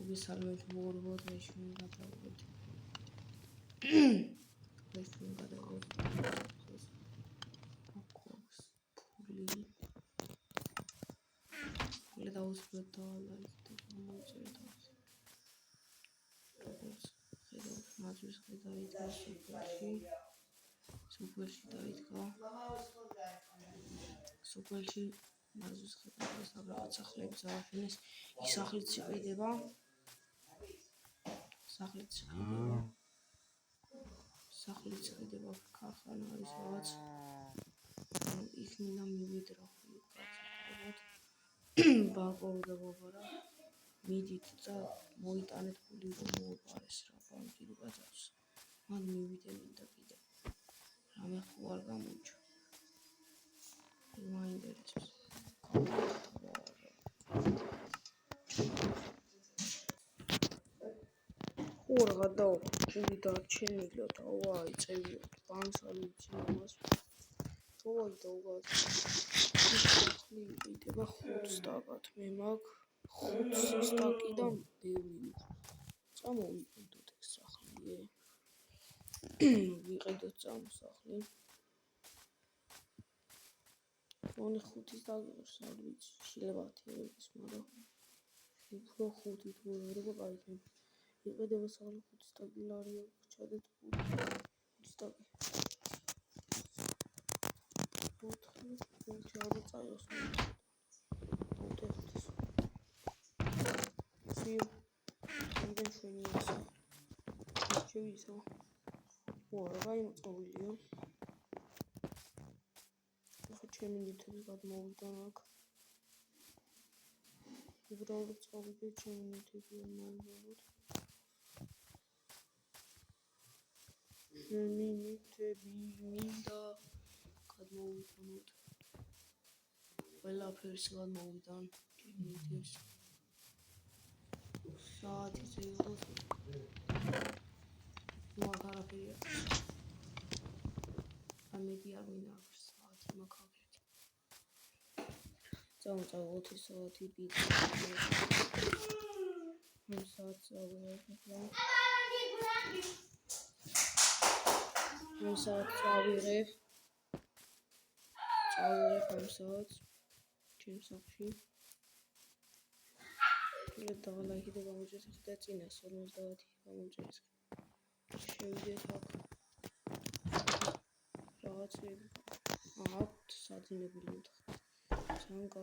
მოგესალმებით მოგორებოდ დღეში გადავიდეთ. დღეში გადავიდეთ. აკობს ფული. გადავუსწრებთ და მოუწერეთ. როგორც ხედავთ, მათთვის ხედავით სოფელში დაიდგა. სოფელში მათთვის ხედავთ რაღაც სახლები დააშენეს. ის სახლიც იყიდება. სახლიც იყიდება ქარხანა არის რაღაც. იქ მინდა მივიდრა ხულიათ. ბალკონი და მოვარა. მიდით და მოიტანეთ ფული რომ მოვაპარეს რა ბანკი გადავს. მან მივიდე მინდა კიდე. რამე ხო არ გამოჩა. მაინტერესებს. ხურ გადავყური დარჩენილა და ვაი წევიო ბანკს არ ვიცი ამას. ვაი დავგად. სახლი იყიდება 5 სტაკად. მე მაგ 5 სტაკიდან ბევრი. წამოვიყიდოთ ეს სახლი. ვიყიდოთ სახლი. Only 5 stagos არ ვიცი, შეიძლება 10 ის, მაგრამ უფრო 5 თუ როგორ გაიქნება. იყიდება სახლი 5 სტაგი ლარია, ჩადეთ 5 სტაგი. 4 ჩავა წაიღოს. დავტეხოთ. სიუ. ამდენ შენია. შევისო. ვარა გამოწოვილია. ჩემი ნივთები გადმოვიდა აქ. უბრალოდ წავიდე ჩემი ნივთები მოვიდოთ. ჩემი ნივთები მინდა გადმოვიდოთ. ყველაფერს გადმოვიდან ჩემი ნივთებს. საათი ზეოთ. მაგარაფერია. ამედი არ მინდა საათი მაგარაფერია. წავწავოთ საათი ბიძა. მე საათი წავიღებ. მე საათი წავიღებ. ამ საათს ჩემ სახლში. მე დავალაიხი და გამოჭერეთ და წინას 50 გამოჭერეს. შევიდეთ აქ. რაღაცები აქვთ საძინებელი უთხრა. Sanga.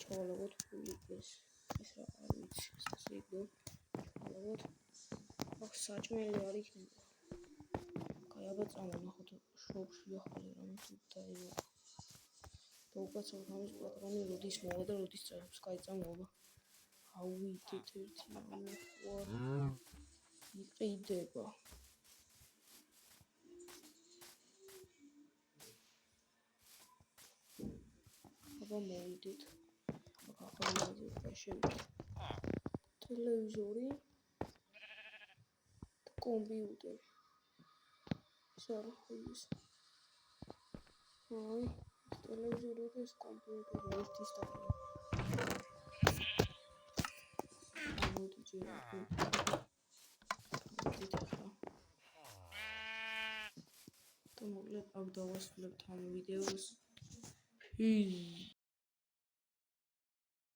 Ჩავალავოთ ფული ეს რა არ ვიცი, სასიგო. ჩავალავოთ. ახ საჭმელი არ იქნება. კაი აბა წამონახოთ შობში ახალი რამე თუ დაევა. და უკაცრავ ამის პატრონი როდის მოვა და როდის წაიღებს, კაი წამოვა. ავიდეთ ერთი რამე ხوار. იყიდება. მოვიდეთ. აქ ახალმაზი შევიდეთ. ტელევიზორი და კომპიუტერი. სარხის. აი, ტელევიზორი და კომპიუტერი ერთის დაგა. მოდიჯე. და მოკლედ აქ დავასრულებთ ამ ვიდეოს.